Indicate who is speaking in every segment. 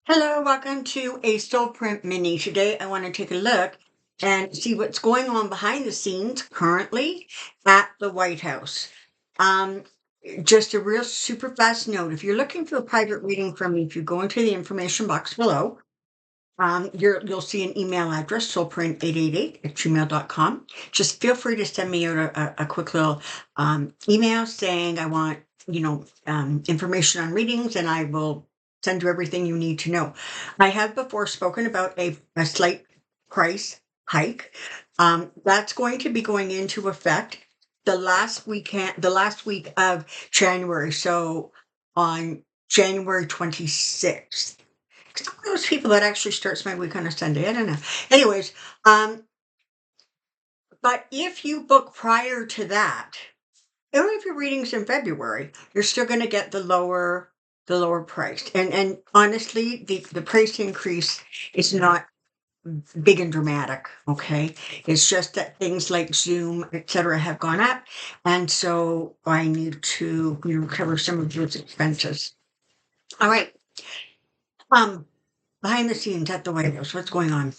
Speaker 1: Hello, welcome to a Soulprint mini. Today, I want to take a look and see what's going on behind the scenes currently at the White House. Um, just a real super fast note. If you're looking for a private reading from me, if you go into the information box below, you'll see an email address, soulprint888@gmail.com. Just feel free to send me out a quick little email saying I want, information on readings, and I will send you everything you need to know. I have before spoken about a slight price hike. That's going to be going into effect the last week of January. So on January 26th. 'Cause I'm one of those people that actually starts my week on a Sunday. I don't know. Anyways, but if you book prior to that, even if your reading's in February, you're still going to get the lower price. And honestly, the price increase is not big and dramatic. Okay, it's just that things like Zoom, etc., have gone up, and so I need to cover some of those expenses. All right. Um, Behind the scenes at the White House, what's going on?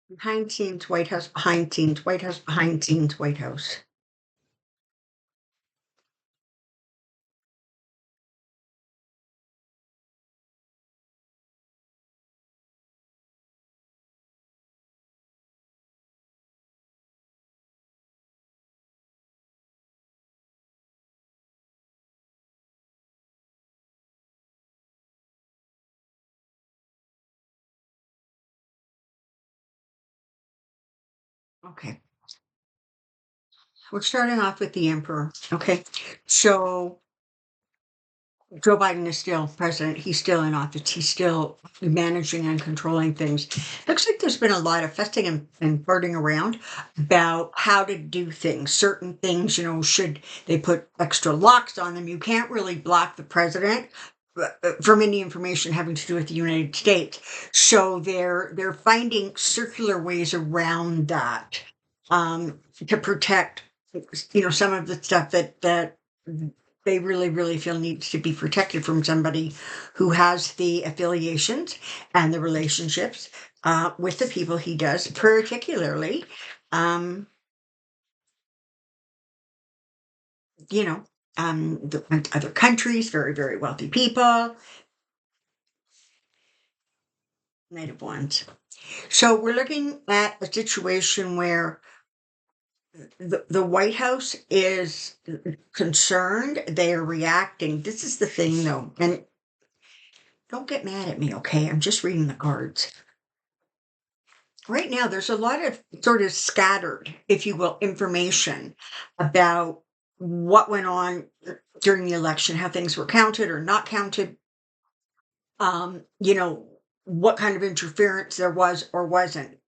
Speaker 1: Behind scenes White House, behind scenes White House, behind scenes White House. Okay. We're starting off with the Emperor. Okay. So Joe Biden is still president. He's still in office. He's still managing and controlling things. Looks like there's been a lot of fussing and flirting around about how to do things. Certain things, should they put extra locks on them? You can't really block the president from any information having to do with the United States. So they're finding circular ways around that to protect, some of the stuff that they really, really feel needs to be protected from somebody who has the affiliations and the relationships with the people he does, particularly, um, you know, other countries, very, very wealthy people, native ones. So we're looking at a situation where the White House is concerned. They are reacting. This is the thing, though, and don't get mad at me, okay? I'm just reading the cards. Right now, there's a lot of sort of scattered, if you will, information about what went on during the election, how things were counted or not counted, um, you know, what kind of interference there was or wasn't.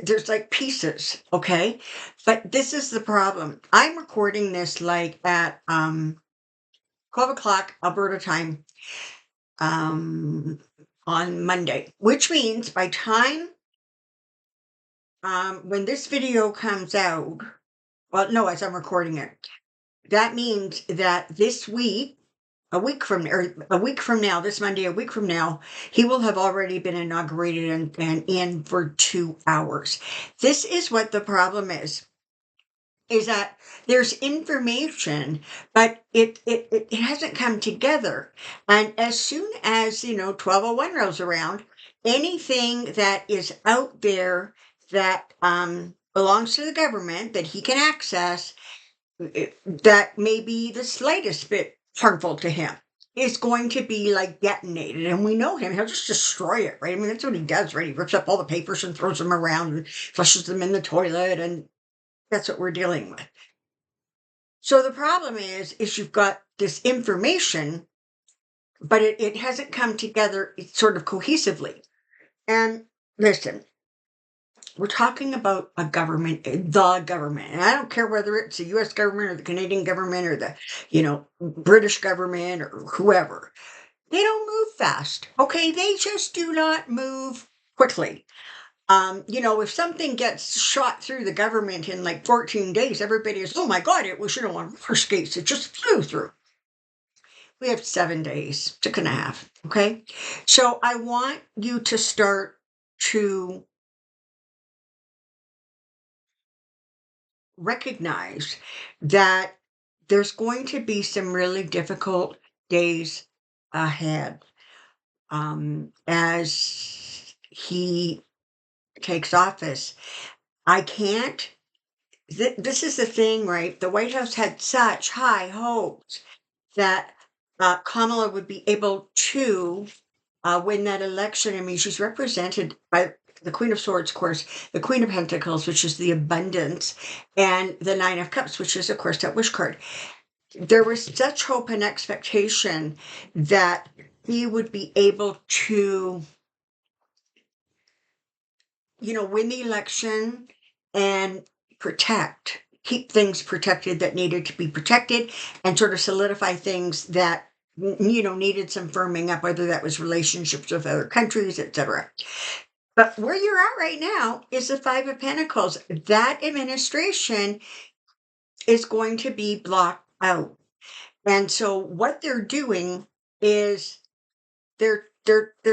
Speaker 1: There's like pieces, okay? But this is the problem. I'm recording this like at 12 o'clock Alberta time um on Monday, which means by time when this video comes out, well, no, as I'm recording it, that means that this week, a week from now, this Monday, a week from now, he will have already been inaugurated and in for 2 hours. This is what the problem is that there's information, but it hasn't come together. And as soon as, 1201 rolls around, anything that is out there that belongs to the government that he can access, that may be the slightest bit harmful to him, is going to be like detonated. And we know him, he'll just destroy it, right? I mean, that's what he does, right? He rips up all the papers and throws them around and flushes them in the toilet, and that's what we're dealing with. So the problem is you've got this information, but it hasn't come together sort of cohesively. And listen, we're talking about a government, the government. And I don't care whether it's the US government or the Canadian government or the, British government or whoever. They don't move fast. Okay. They just do not move quickly. If something gets shot through the government in like 14 days, everybody is, oh my God, it was, on roller skates. It just flew through. We have 7 days, 6.5. Okay. So I want you to start to recognize that there's going to be some really difficult days ahead as he takes office. I can't. This is the thing, right? The White House had such high hopes that Kamala would be able to win that election. I mean, she's represented by the Queen of Swords, of course, the Queen of Pentacles, which is the abundance, and the Nine of Cups, which is, of course, that wish card. There was such hope and expectation that he would be able to, win the election and keep things protected that needed to be protected, and sort of solidify things that needed some firming up, whether that was relationships with other countries, etc. But where you're at right now is the Five of Pentacles. That administration is going to be blocked out. And so what they're doing is they're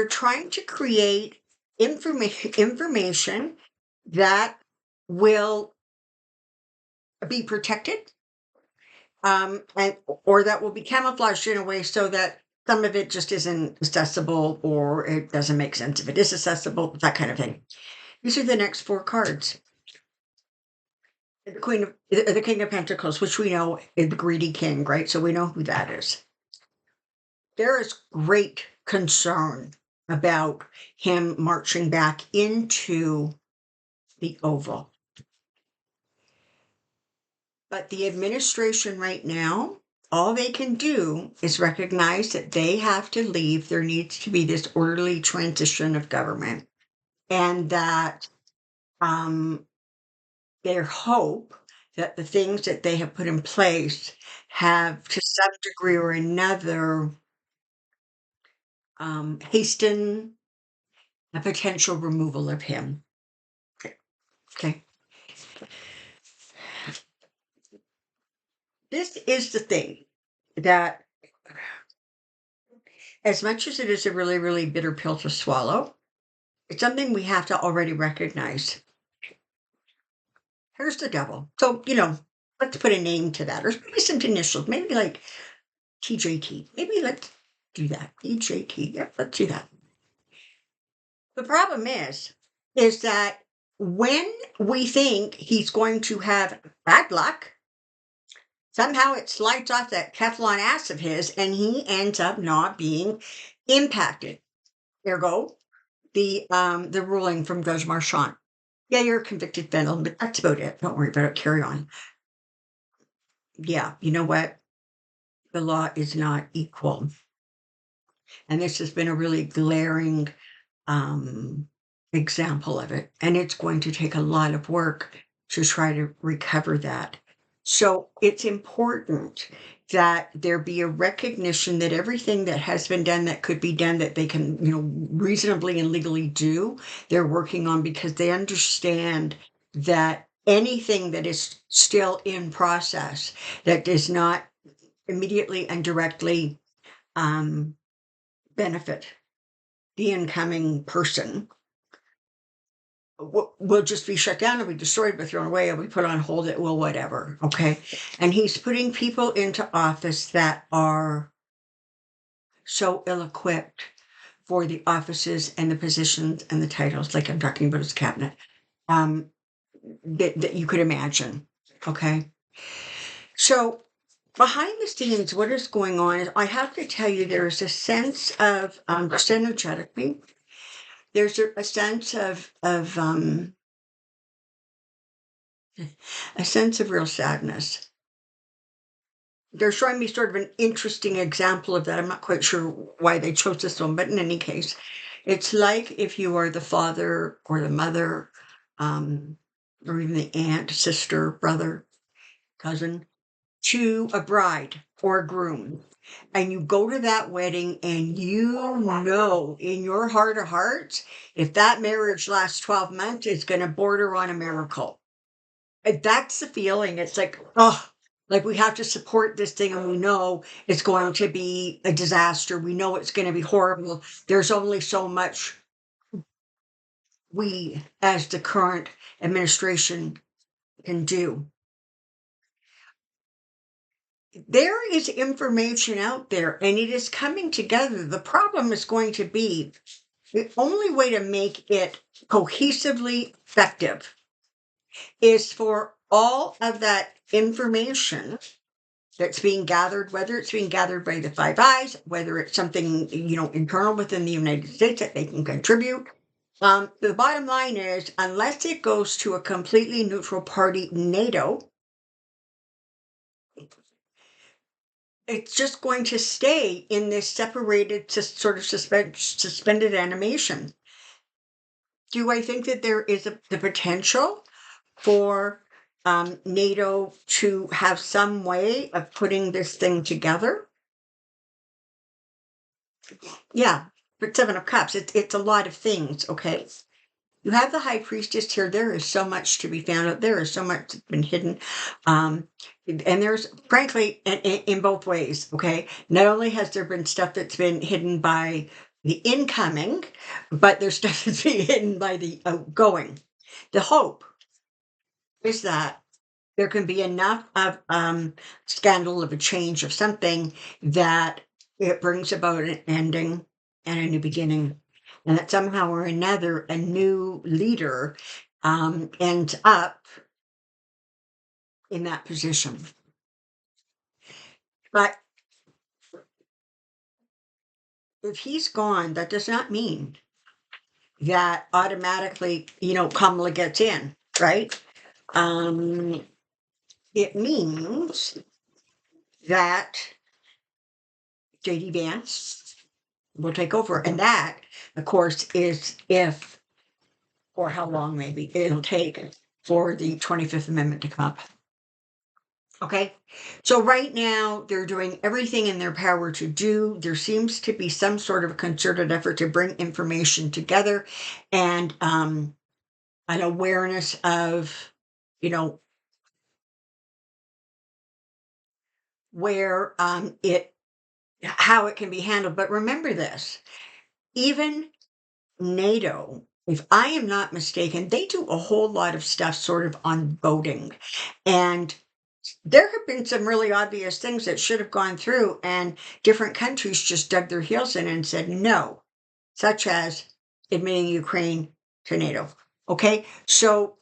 Speaker 1: trying to create information that will be protected, and or that will be camouflaged in a way so that some of it just isn't accessible, or it doesn't make sense if it is accessible, that kind of thing. These are the next four cards. The King of Pentacles, which we know is the greedy king, right? So we know who that is. There is great concern about him marching back into the Oval. But the administration right now, all they can do is recognize that they have to leave. There needs to be this orderly transition of government, and that their hope that the things that they have put in place have, to some degree or another, hasten a potential removal of him. Okay. This is the thing that, as much as it is a really, really bitter pill to swallow, it's something we have to already recognize. Here's the devil. So, let's put a name to that, or maybe some initials, maybe like TJT. Maybe let's do that. TJT. Yep, let's do that. The problem is that when we think he's going to have bad luck, somehow it slides off that Teflon ass of his, and he ends up not being impacted. Ergo, the ruling from Judge Marchant. Yeah, you're a convicted felon, but that's about it. Don't worry about it. Carry on. Yeah, you know what? The law is not equal. And this has been a really glaring example of it. And it's going to take a lot of work to try to recover that. So it's important that there be a recognition that everything that has been done, that could be done, that they can, reasonably and legally do, they're working on, because they understand that anything that is still in process, that does not immediately and directly benefit the incoming person, will just be shut down, or be destroyed, be thrown away, or be put on hold, it will whatever. Okay. And he's putting people into office that are so ill-equipped for the offices and the positions and the titles, like I'm talking about his cabinet, that you could imagine. Okay. So behind the scenes, what is going on is, I have to tell you, there is a sense of, just energetically, there's a sense of a sense of real sadness. They're showing me sort of an interesting example of that. I'm not quite sure why they chose this one, but in any case, it's like if you are the father or the mother, or even the aunt, sister, brother, cousin, to a bride or a groom. and you go to that wedding and you know in your heart of hearts, if that marriage lasts 12 months, it's going to border on a miracle. And that's the feeling. It's like, oh, like we have to support this thing and we know it's going to be a disaster. We know it's going to be horrible. There's only so much we, as the current administration, can do. There is information out there and it is coming together. The problem is going to be the only way to make it cohesively effective is for all of that information that's being gathered, whether it's being gathered by the Five Eyes, whether it's something, internal within the United States that they can contribute. The bottom line is, unless it goes to a completely neutral party, NATO, it's just going to stay in this separated, sort of suspended animation. Do I think that there is the potential for NATO to have some way of putting this thing together? Yeah, but Seven of Cups, it's a lot of things, okay? You have the High Priestess here. There is so much to be found out. There is so much that's been hidden. And there's, frankly, in both ways, okay? Not only has there been stuff that's been hidden by the incoming, but there's stuff that's being hidden by the outgoing. The hope is that there can be enough of scandal, of a change of something, that it brings about an ending and a new beginning, and that somehow or another a new leader ends up in that position. But if he's gone, that does not mean that automatically, Kamala gets in, right? It means that JD Vance will take over. And that, of course, is if, or how long maybe it'll take for the 25th Amendment to come up. Okay, so right now they're doing everything in their power to do. There seems to be some sort of concerted effort to bring information together and an awareness of, where how it can be handled. But remember this, even NATO, if I am not mistaken, they do a whole lot of stuff sort of on voting. And there have been some really obvious things that should have gone through, and different countries just dug their heels in and said no, such as admitting Ukraine to NATO. Okay, so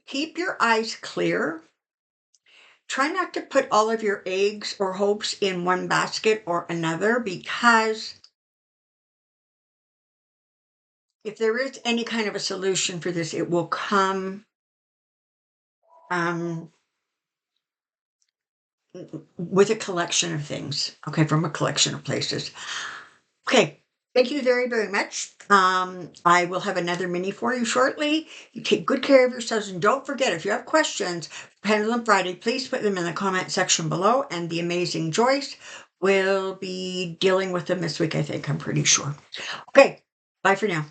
Speaker 1: keep your eyes clear. Try not to put all of your eggs or hopes in one basket or another, because if there is any kind of a solution for this, it will come with a collection of things, okay, from a collection of places. Okay, thank you very, very much. I will have another mini for you shortly. You take good care of yourselves, and don't forget, if you have questions, Pendulum Friday, please put them in the comment section below, and the amazing Joyce will be dealing with them this week, I think. I'm pretty sure. Okay, bye for now.